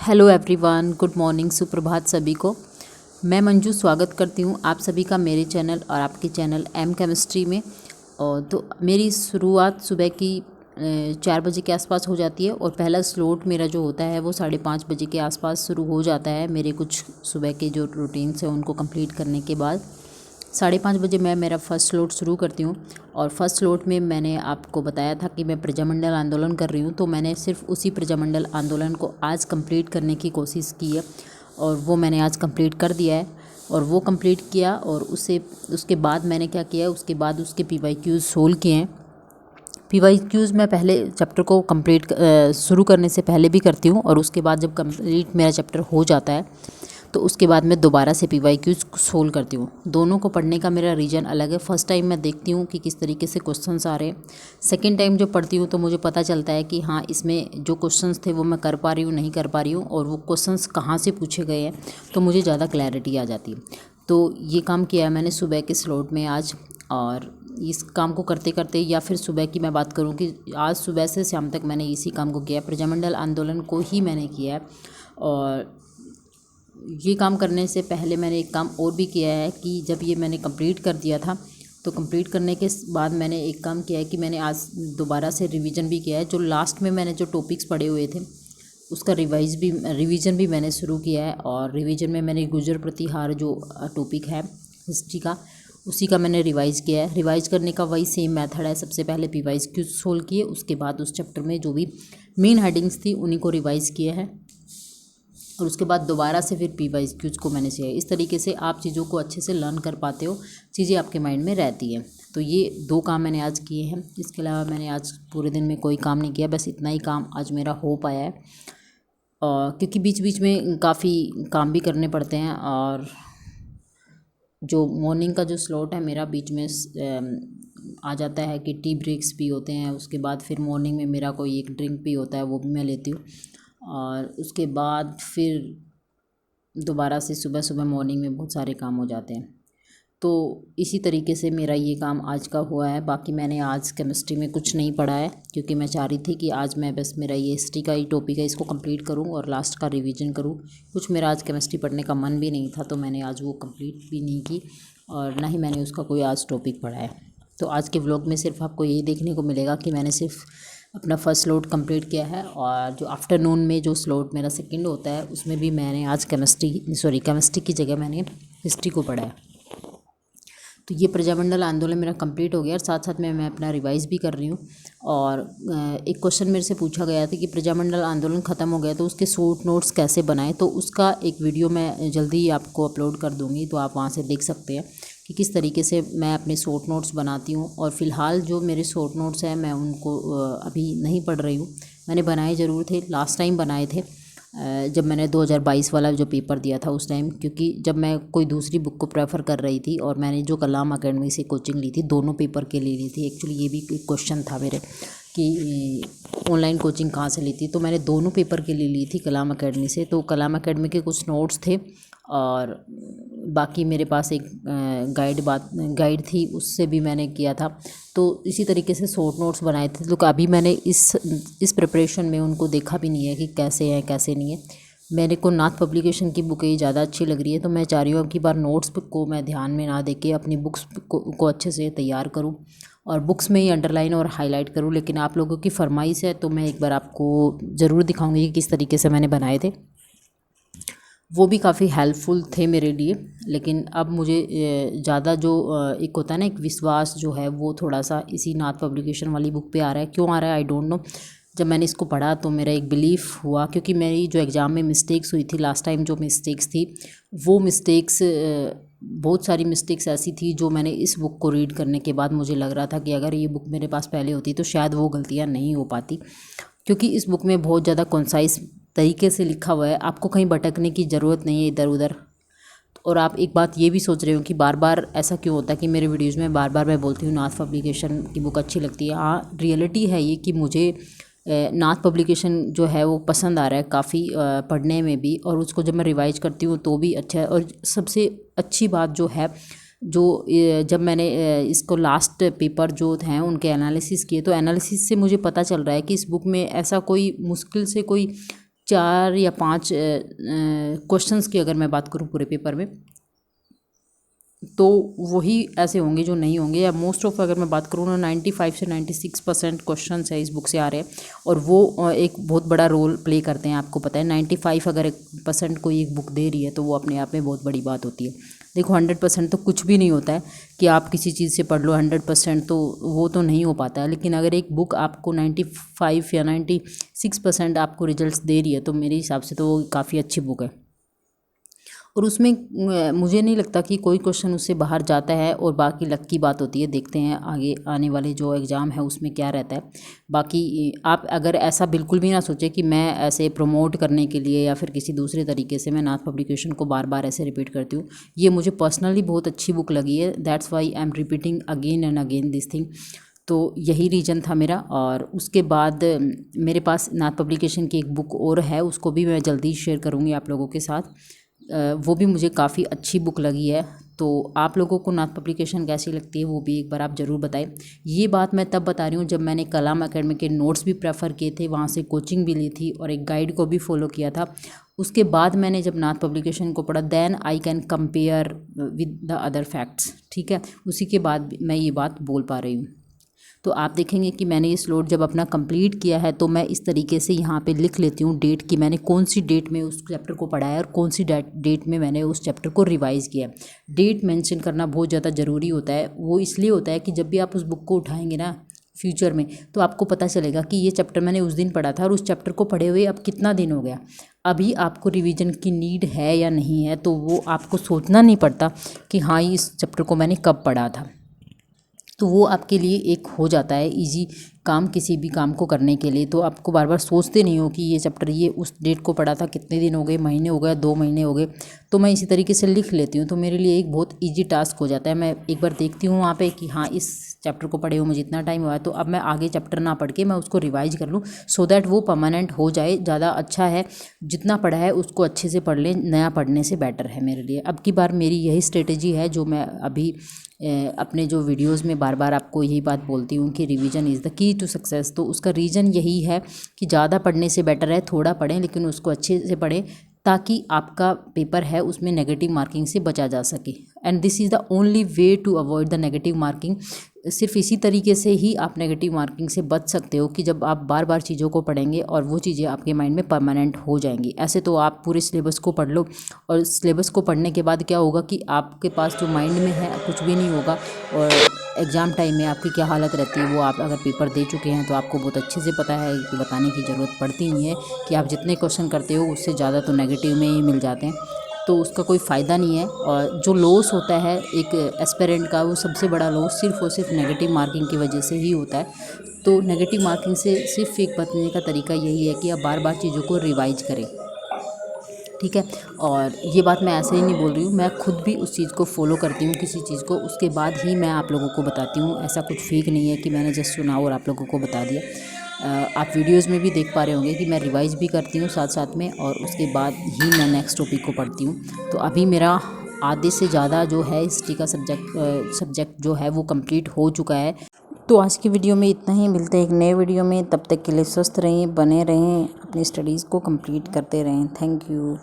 Hello everyone, good morning, सुप्रभात सभी को। मैं मंजू स्वागत करती हूँ आप सभी का मेरे चैनल और आपके चैनल एम केमिस्ट्री में। और तो मेरी शुरुआत सुबह की 4 बजे के आसपास हो जाती है और पहला स्लॉट मेरा जो होता है वो 5:30 बजे के आसपास शुरू हो जाता है। मेरे कुछ सुबह के जो रूटीन्स हैं उनको कंप्लीट करने के बाद 5:30 बजे मैं मेरा फ़र्स्ट स्लॉट शुरू करती हूँ। और फर्स्ट स्लॉट में मैंने आपको बताया था कि मैं प्रजामंडल आंदोलन कर रही हूँ, तो मैंने सिर्फ उसी प्रजामंडल आंदोलन को आज कंप्लीट करने की कोशिश की है और वो मैंने आज कंप्लीट कर दिया है। और वो कंप्लीट किया और उसके बाद मैंने क्या किया, उसके बाद उसके PYQs सोल्व किए हैं। PYQs मैं पहले चैप्टर को कंप्लीट शुरू करने से पहले भी करती हूँ और उसके बाद जब कंप्लीट मेरा चैप्टर हो जाता है तो उसके बाद मैं दोबारा से PYQs सोल्व करती हूँ। दोनों को पढ़ने का मेरा रीज़न अलग है। फर्स्ट टाइम मैं देखती हूँ कि किस तरीके से क्वेश्चंस आ रहे हैं। सेकंड टाइम जो पढ़ती हूँ तो मुझे पता चलता है कि हाँ, इसमें जो क्वेश्चंस थे वो मैं कर पा रही हूँ, नहीं कर पा रही हूँ, और वो क्वेश्चंस कहाँ से पूछे गए हैं, तो मुझे ज़्यादा क्लैरिटी आ जाती है। तो ये काम किया है मैंने सुबह के स्लॉट में आज। और इस काम को करते करते, या फिर सुबह की मैं बात करूं कि आज सुबह से शाम तक मैंने इसी काम को किया है, प्रजामंडल आंदोलन को ही मैंने किया है। और ये काम करने से पहले मैंने एक काम और भी किया है कि जब ये मैंने कंप्लीट कर दिया था तो कंप्लीट करने के बाद मैंने एक काम किया है कि मैंने आज दोबारा से रिवीजन भी किया है। जो लास्ट में मैंने जो टॉपिक्स पढ़े हुए थे उसका रिवीजन भी मैंने शुरू किया है। और रिवीजन में मैंने गुर्जर प्रतिहार जो टॉपिक है हिस्ट्री का, उसी का मैंने रिवाइज़ किया है। रिवाइज़ करने का वही सेम मेथड है। सबसे पहले PYQ सोल्व किए, उसके बाद उस चैप्टर में जो भी मेन हेडिंग्स थी उन्हीं को रिवाइज़ किया है और उसके बाद दोबारा से फिर PYQs को मैंने किया। इस तरीके से आप चीज़ों को अच्छे से लर्न कर पाते हो, चीज़ें आपके माइंड में रहती हैं। तो ये 2 काम मैंने आज किए हैं। इसके अलावा मैंने आज पूरे दिन में कोई काम नहीं किया, बस इतना ही काम आज मेरा हो पाया है। क्योंकि बीच बीच में काफ़ी काम भी करने पड़ते हैं। और जो मॉर्निंग का जो स्लॉट है मेरा, बीच में आ जाता है कि टी ब्रेक्स भी होते हैं। उसके बाद फिर मॉर्निंग में मेरा कोई एक ड्रिंक भी होता है, वो भी मैं लेती हूँ। और उसके बाद फिर दोबारा से सुबह सुबह मॉर्निंग में बहुत सारे काम हो जाते हैं। तो इसी तरीके से मेरा ये काम आज का हुआ है। बाकी मैंने आज केमिस्ट्री में कुछ नहीं पढ़ा है क्योंकि मैं चाह रही थी कि आज मैं बस मेरा ये हिस्ट्री का ही टॉपिक है, इसको कंप्लीट करूं और लास्ट का रिवीजन करूं। कुछ मेरा आज केमिस्ट्री पढ़ने का मन भी नहीं था, तो मैंने आज वो कंप्लीट भी नहीं की और ना ही मैंने उसका कोई आज टॉपिक पढ़ा है। तो आज के व्लॉग में सिर्फ आपको यही देखने को मिलेगा कि मैंने सिर्फ अपना फर्स्ट स्लॉट कंप्लीट किया है। और जो आफ्टरनून में जो स्लॉट मेरा सेकंड होता है उसमें भी मैंने आज केमिस्ट्री की जगह मैंने हिस्ट्री को पढ़ा है। तो ये प्रजामंडल आंदोलन मेरा कंप्लीट हो गया और साथ साथ में मैं अपना रिवाइज़ भी कर रही हूँ। और एक क्वेश्चन मेरे से पूछा गया था कि प्रजामंडल आंदोलन ख़त्म हो गया तो उसके शॉर्ट नोट्स कैसे बनाएं, तो उसका एक वीडियो मैं जल्दी ही आपको अपलोड कर दूँगी, तो आप वहाँ से देख सकते हैं कि किस तरीके से मैं अपने शॉर्ट नोट्स बनाती हूँ। और फ़िलहाल जो मेरे शॉर्ट नोट्स हैं मैं उनको अभी नहीं पढ़ रही हूँ। मैंने बनाए ज़रूर थे, लास्ट टाइम बनाए थे जब मैंने 2022 वाला जो पेपर दिया था उस टाइम, क्योंकि जब मैं कोई दूसरी बुक को प्रेफर कर रही थी और मैंने जो कलाम अकेडमी से कोचिंग ली थी, दोनों पेपर के लिए ली थी। एक्चुअली ये भी एक क्वेश्चन था मेरे कि ऑनलाइन कोचिंग कहाँ से ली थी, तो मैंने दोनों पेपर के लिए ली थी कलाम अकेडमी से। तो कलाम अकेडमी के कुछ नोट्स थे और बाकी मेरे पास एक गाइड थी, उससे भी मैंने किया था। तो इसी तरीके से शॉर्ट नोट्स बनाए थे। तो अभी मैंने इस प्रिपरेशन में उनको देखा भी नहीं है कि कैसे हैं कैसे नहीं है। मेरे को नाथ पब्लिकेशन की बुक ये ज़्यादा अच्छी लग रही है, तो मैं चाह रही हूँ कि बार नोट्स को मैं ध्यान में ना देके अपनी बुक्स को अच्छे से तैयार करूँ और बुक्स में ही अंडरलाइन और हाईलाइट करूँ। लेकिन आप लोगों की फरमाइश है तो मैं एक बार आपको ज़रूर दिखाऊंगी कि किस तरीके से मैंने बनाए थे। वो भी काफ़ी हेल्पफुल थे मेरे लिए। लेकिन अब मुझे ज़्यादा जो एक होता है ना, एक विश्वास जो है वो थोड़ा सा इसी नाथ पब्लिकेशन वाली बुक पे आ रहा है। क्यों आ रहा है आई डोंट नो। जब मैंने इसको पढ़ा तो मेरा एक बिलीफ हुआ, क्योंकि मेरी जो एग्ज़ाम में मिस्टेक्स हुई थी लास्ट टाइम, जो मिस्टेक्स थी वो मिस्टेक्स बहुत सारी मिस्टेक्स ऐसी थी जो मैंने इस बुक को रीड करने के बाद मुझे लग रहा था कि अगर ये बुक मेरे पास पहले होती तो शायद वो गलतियाँ नहीं हो पाती। क्योंकि इस बुक में बहुत ज़्यादा कंसाइज तरीके से लिखा हुआ है, आपको कहीं भटकने की ज़रूरत नहीं है इधर उधर। और आप एक बात ये भी सोच रहे हो कि बार बार ऐसा क्यों होता है कि मेरे वीडियोज़ में बार बार मैं बोलती हूँ नाथ पब्लिकेशन की बुक अच्छी लगती है। हाँ, रियलिटी है ये कि मुझे नाथ पब्लिकेशन जो है वो पसंद आ रहा है काफ़ी पढ़ने में भी, और उसको जब मैं रिवाइज करती हूँ तो भी अच्छा है। और सबसे अच्छी बात जो है, जब मैंने इसको लास्ट पेपर जो हैं उनके एनालिसिस किए, तो एनालिसिस से मुझे पता चल रहा है कि इस बुक में ऐसा कोई मुश्किल से कोई 4 या 5 क्वेश्चंस की अगर मैं बात करूँ पूरे पेपर में, तो वही ऐसे होंगे जो नहीं होंगे, या मोस्ट ऑफ अगर मैं बात करूँ ना 95 से 96% क्वेश्चन है इस बुक से आ रहे हैं, और वो एक बहुत बड़ा रोल प्ले करते हैं। आपको पता है 95 अगर 1% कोई एक बुक दे रही है तो वो अपने आप में बहुत बड़ी बात होती है। देखो 100% तो कुछ भी नहीं होता है कि आप किसी चीज़ से पढ़ लो 100%, तो वो तो नहीं हो पाता है। लेकिन अगर एक बुक आपको 95 या 96% आपको रिजल्ट्स दे रही है तो मेरे हिसाब से तो वो काफ़ी अच्छी बुक है। और उसमें मुझे नहीं लगता कि कोई क्वेश्चन उससे बाहर जाता है, और बाकी लक की बात होती है। देखते हैं आगे आने वाले जो एग्ज़ाम है उसमें क्या रहता है। बाकी आप अगर ऐसा बिल्कुल भी ना सोचें कि मैं ऐसे प्रमोट करने के लिए या फिर किसी दूसरे तरीके से मैं नाथ पब्लिकेशन को बार बार ऐसे रिपीट करती हूँ। ये मुझे पर्सनली बहुत अच्छी बुक लगी है, that's why I am repeating again and again this thing. तो यही रीज़न था मेरा। और उसके बाद मेरे पास नाथ पब्लिकेशन की एक बुक और है, उसको भी मैं जल्दी शेयर करूँगी आप लोगों के साथ। वो भी मुझे काफ़ी अच्छी बुक लगी है। तो आप लोगों को नाथ पब्लिकेशन कैसी लगती है वो भी एक बार आप ज़रूर बताएं। ये बात मैं तब बता रही हूँ जब मैंने कलाम एकेडमी के नोट्स भी प्रेफर किए थे, वहाँ से कोचिंग भी ली थी और एक गाइड को भी फॉलो किया था। उसके बाद मैंने जब नाथ पब्लिकेशन को पढ़ा, then I can compare with the other facts. ठीक है, उसी के बाद मैं ये बात बोल पा रही हूँ। तो आप देखेंगे कि मैंने ये स्लॉट जब अपना कंप्लीट किया है तो मैं इस तरीके से यहाँ पे लिख लेती हूँ डेट कि मैंने कौन सी डेट में उस चैप्टर को पढ़ाया और कौन सी डेट में मैंने उस चैप्टर को रिवाइज़ किया। डेट मेंशन करना बहुत ज़्यादा ज़रूरी होता है। वो इसलिए होता है कि जब भी आप उस बुक को उठाएंगे ना फ्यूचर में, तो आपको पता चलेगा कि ये चैप्टर मैंने उस दिन पढ़ा था और उस चैप्टर को पढ़े हुए अब कितना दिन हो गया। अभी आपको रिवीजन की नीड है या नहीं है, तो वो आपको सोचना नहीं पड़ता कि हाँ इस चैप्टर को मैंने कब पढ़ा था। तो वो आपके लिए एक हो जाता है इजी काम, किसी भी काम को करने के लिए। तो आपको बार बार सोचते नहीं हो कि ये चैप्टर ये उस डेट को पढ़ा था, कितने दिन हो गए, महीने हो गए, 2 महीने हो गए। तो मैं इसी तरीके से लिख लेती हूँ, तो मेरे लिए एक बहुत इजी टास्क हो जाता है। मैं एक बार देखती हूँ वहाँ पे कि हाँ इस चैप्टर को पढ़े हुए मुझे इतना टाइम हुआ है, तो अब मैं आगे चैप्टर ना पढ़ के मैं उसको रिवाइज कर लूँ, सो दैट वो परमानेंट हो जाए। ज़्यादा अच्छा है, जितना पढ़ा है उसको अच्छे से पढ़ लें, नया पढ़ने से बेटर है मेरे लिए। अब की बार मेरी यही स्ट्रेटेजी है जो मैं अभी अपने जो वीडियोस में बार बार आपको यही बात बोलती हूँ कि revision is the key to success. तो उसका रीज़न यही है कि ज़्यादा पढ़ने से बेटर है थोड़ा पढ़ें, लेकिन उसको अच्छे से पढ़ें ताकि आपका पेपर है उसमें नेगेटिव मार्किंग से बचा जा सके। And this is the only way to avoid the negative marking. सिर्फ इसी तरीके से ही आप नेगेटिव मार्किंग से बच सकते हो कि जब आप बार बार चीज़ों को पढ़ेंगे और वो चीज़ें आपके माइंड में परमानेंट हो जाएंगी। ऐसे तो आप पूरे सिलेबस को पढ़ लो, और सिलेबस को पढ़ने के बाद क्या होगा कि आपके पास जो माइंड में है कुछ भी नहीं होगा, और एग्ज़ाम टाइम में आपकी क्या हालत रहती है वो आप अगर पेपर दे चुके हैं तो आपको बहुत अच्छे से पता है कि बताने की ज़रूरत पड़ती नहीं है कि आप जितने क्वेश्चन करते हो उससे ज़्यादा तो नेगेटिव में ही मिल जाते हैं। तो उसका कोई फ़ायदा नहीं है। और जो लॉस होता है एक एस्पिरेंट का, वो सबसे बड़ा लॉस सिर्फ और सिर्फ नेगेटिव मार्किंग की वजह से ही होता है। तो नेगेटिव मार्किंग से सिर्फ एक बचने का तरीका यही है कि आप बार बार चीज़ों को रिवाइज करें। ठीक है, और ये बात मैं ऐसे ही नहीं बोल रही हूँ, मैं खुद भी उस चीज़ को फॉलो करती हूँ किसी चीज़ को, उसके बाद ही मैं आप लोगों को बताती हूँ। ऐसा कुछ फेक नहीं है कि मैंने जस्ट सुना और आप लोगों को बता दिया। आप वीडियोस में भी देख पा रहे होंगे कि मैं रिवाइज़ भी करती हूँ साथ साथ में, और उसके बाद ही मैं नेक्स्ट टॉपिक को पढ़ती हूँ। तो अभी मेरा आधे से ज़्यादा जो है हिस्ट्री का सब्जेक्ट जो है वो कंप्लीट हो चुका है। तो आज की वीडियो में इतना ही, मिलते हैं एक नए वीडियो में। तब तक के लिए स्वस्थ रहें, बने रहें, अपनी स्टडीज़ को कंप्लीट करते रहें। Thank you.